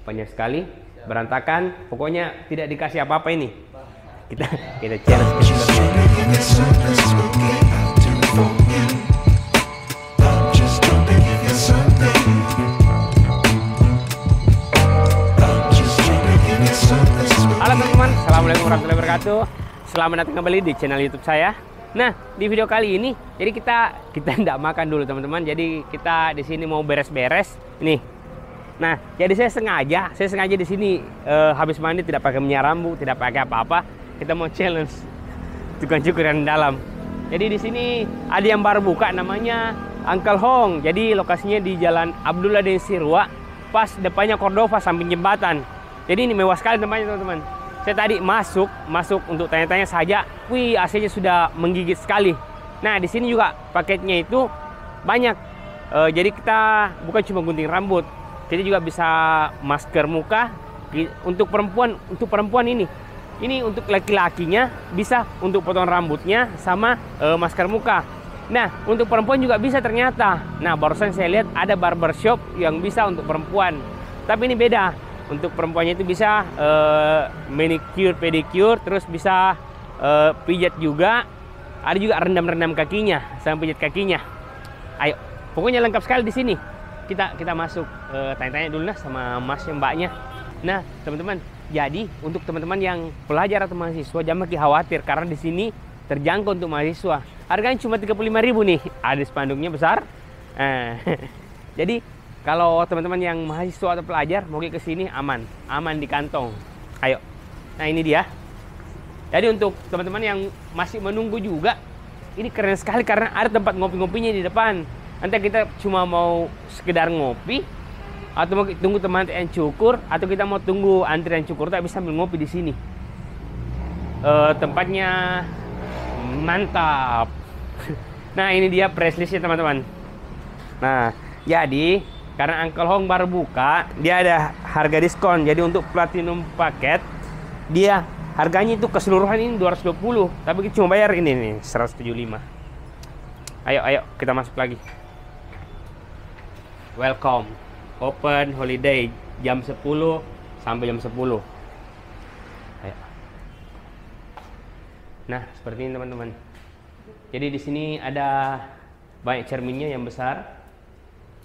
banyak sekali, berantakan, pokoknya tidak dikasih apa-apa ini. Kita challenge. Halo teman-teman, assalamualaikum warahmatullahi wabarakatuh. Selamat datang kembali di channel YouTube saya. Nah, di video kali ini, jadi kita tidak makan dulu teman-teman. Jadi kita di sini mau beres-beres. Nih. Nah, jadi saya sengaja di sini habis mandi tidak pakai minyak rambut, tidak pakai apa-apa. Kita mau challenge tukang cukur yang dalam. Jadi di sini ada yang baru buka, namanya Uncle Hong. Jadi lokasinya di Jalan Abdullah Den Sirwa, pas depannya Cordova samping jembatan. Jadi ini mewah sekali tempatnya teman-teman. Saya tadi masuk untuk tanya-tanya saja. Wih, AC-nya sudah menggigit sekali. Nah, di sini juga paketnya itu banyak. Jadi kita bukan cuma gunting rambut, kita juga bisa masker muka untuk perempuan ini. Ini untuk laki-lakinya bisa untuk potong rambutnya sama masker muka. Nah, untuk perempuan juga bisa ternyata. Nah, barusan saya lihat ada barbershop yang bisa untuk perempuan. Tapi ini beda. Untuk perempuannya itu bisa manicure, pedicure, terus bisa pijat juga. Ada juga rendam-rendam kakinya, sama pijat kakinya. Ayo, pokoknya lengkap sekali di sini. Kita masuk tanya-tanya dulu nah sama masnya, mbaknya. Nah, teman-teman, jadi untuk teman-teman yang pelajar atau mahasiswa jangan khawatir karena di sini terjangkau untuk mahasiswa. Harganya cuma 35.000 nih. Ada spanduknya besar. Jadi kalau teman-teman yang mahasiswa atau pelajar mau ke sini aman di kantong. Ayo. Nah, ini dia. Jadi untuk teman-teman yang masih menunggu juga, ini keren sekali karena ada tempat ngopi-ngopinya di depan. Nanti kita cuma mau sekedar ngopi atau mau tunggu teman yang cukur atau kita mau tunggu antrian cukur tak bisa sambil ngopi di sini. Tempatnya mantap. Nah, ini dia price listnya teman-teman. Nah, jadi karena Uncle Hong baru buka, dia ada harga diskon. Jadi untuk platinum paket, dia harganya itu keseluruhan ini 220, tapi kita cuma bayar ini nih 175. Ayo kita masuk lagi. Welcome. Open holiday jam 10 sampai jam 10. Ayo. Nah, seperti ini teman-teman. Jadi di sini ada banyak cerminnya yang besar.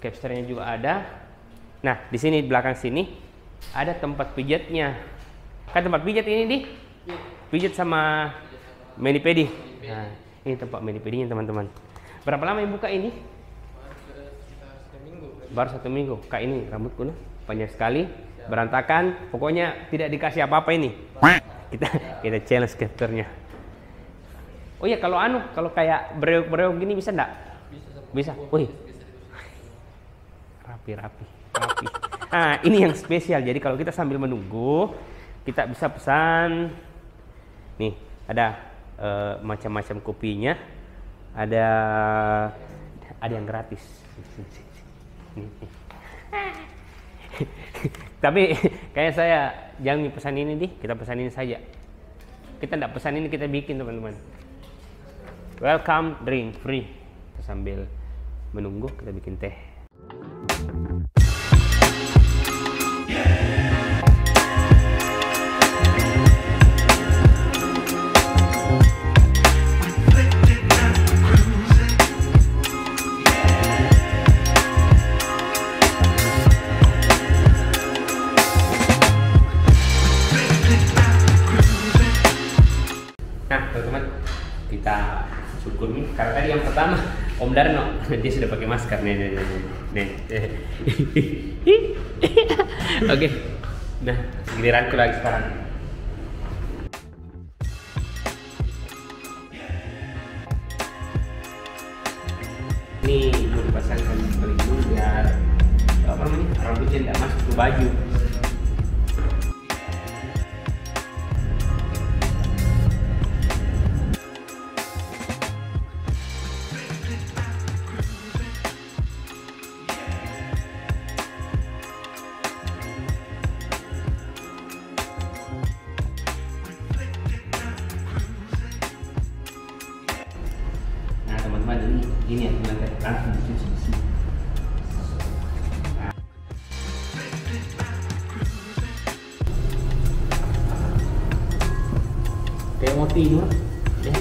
Capsternya juga ada. Nah, di sini di belakang sini ada tempat pijatnya. Kan tempat pijat ini di pijat sama mani-pedi. Nah, ini tempat mani-pedinya teman-teman. Berapa lama yang buka ini? Baru 1 minggu. Kak, ini rambutku nih panjang sekali, berantakan. Pokoknya tidak dikasih apa-apa ini. Kita challenge capsternya. Oh ya, kalau kayak breok gini bisa enggak? Bisa. Wih. Rapi. Nah, ini yang spesial. Jadi kalau kita sambil menunggu, kita bisa pesan. Nih, ada macam-macam kopinya. Ada yang gratis. Nih. Tapi kayak saya jangan pesan ini nih, kita pesan ini saja. Kita tidak pesan ini, kita bikin teman-teman. Welcome drink free. Sambil menunggu kita bikin teh. Nah, teman-teman, kita syukur nih karena tadi yang pertama Om Darno dia sudah pakai masker nih. Oke. Nah, giliranku lagi sekarang. Ini mau dipasangkan pelindung biar rambutnya tidak masuk ke baju. Ini yang bilang langsung dicuci di sini. Nah. mau tidur. Ya.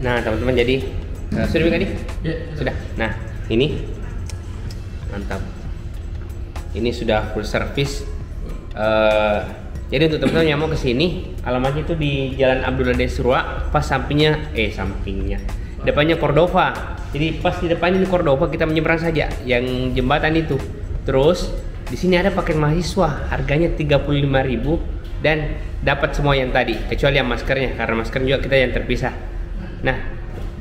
Nah teman-teman, jadi sudah kan nih? Ya, sudah. Nah ini mantap. Ini sudah full service. Jadi untuk teman-teman yang mau kesini, alamatnya itu di Jalan Abdullah Desrua, pas sampingnya, depannya Cordova. Jadi pas di depannya di Cordova, kita menyeberang saja yang jembatan itu. Terus di sini ada paket mahasiswa, harganya 35.000 dan dapat semua yang tadi, kecuali yang maskernya, karena masker juga kita yang terpisah. Nah,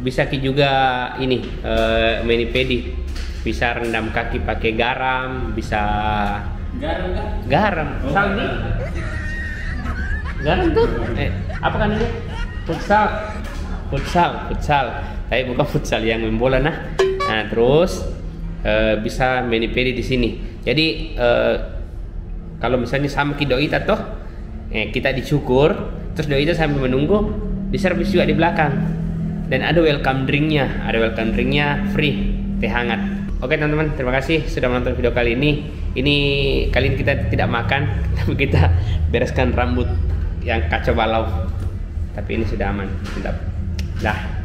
bisa juga ini mani pedi, bisa rendam kaki pakai garam, bisa garam. Sal nih, garam tuh, apa kan ini? Futsal. Tapi bukan futsal yang main bola nah. Nah, terus bisa mani pedi di sini. Jadi kalau misalnya sama ki doi toh, kita dicukur, terus doi itu sambil menunggu, diservis juga di belakang. Dan ada welcome drinknya free, teh hangat. Oke teman-teman, terima kasih sudah menonton video kali ini. Ini kali ini kita tidak makan, tapi kita bereskan rambut yang kacau balau. Tapi ini sudah aman, mantap. Dah.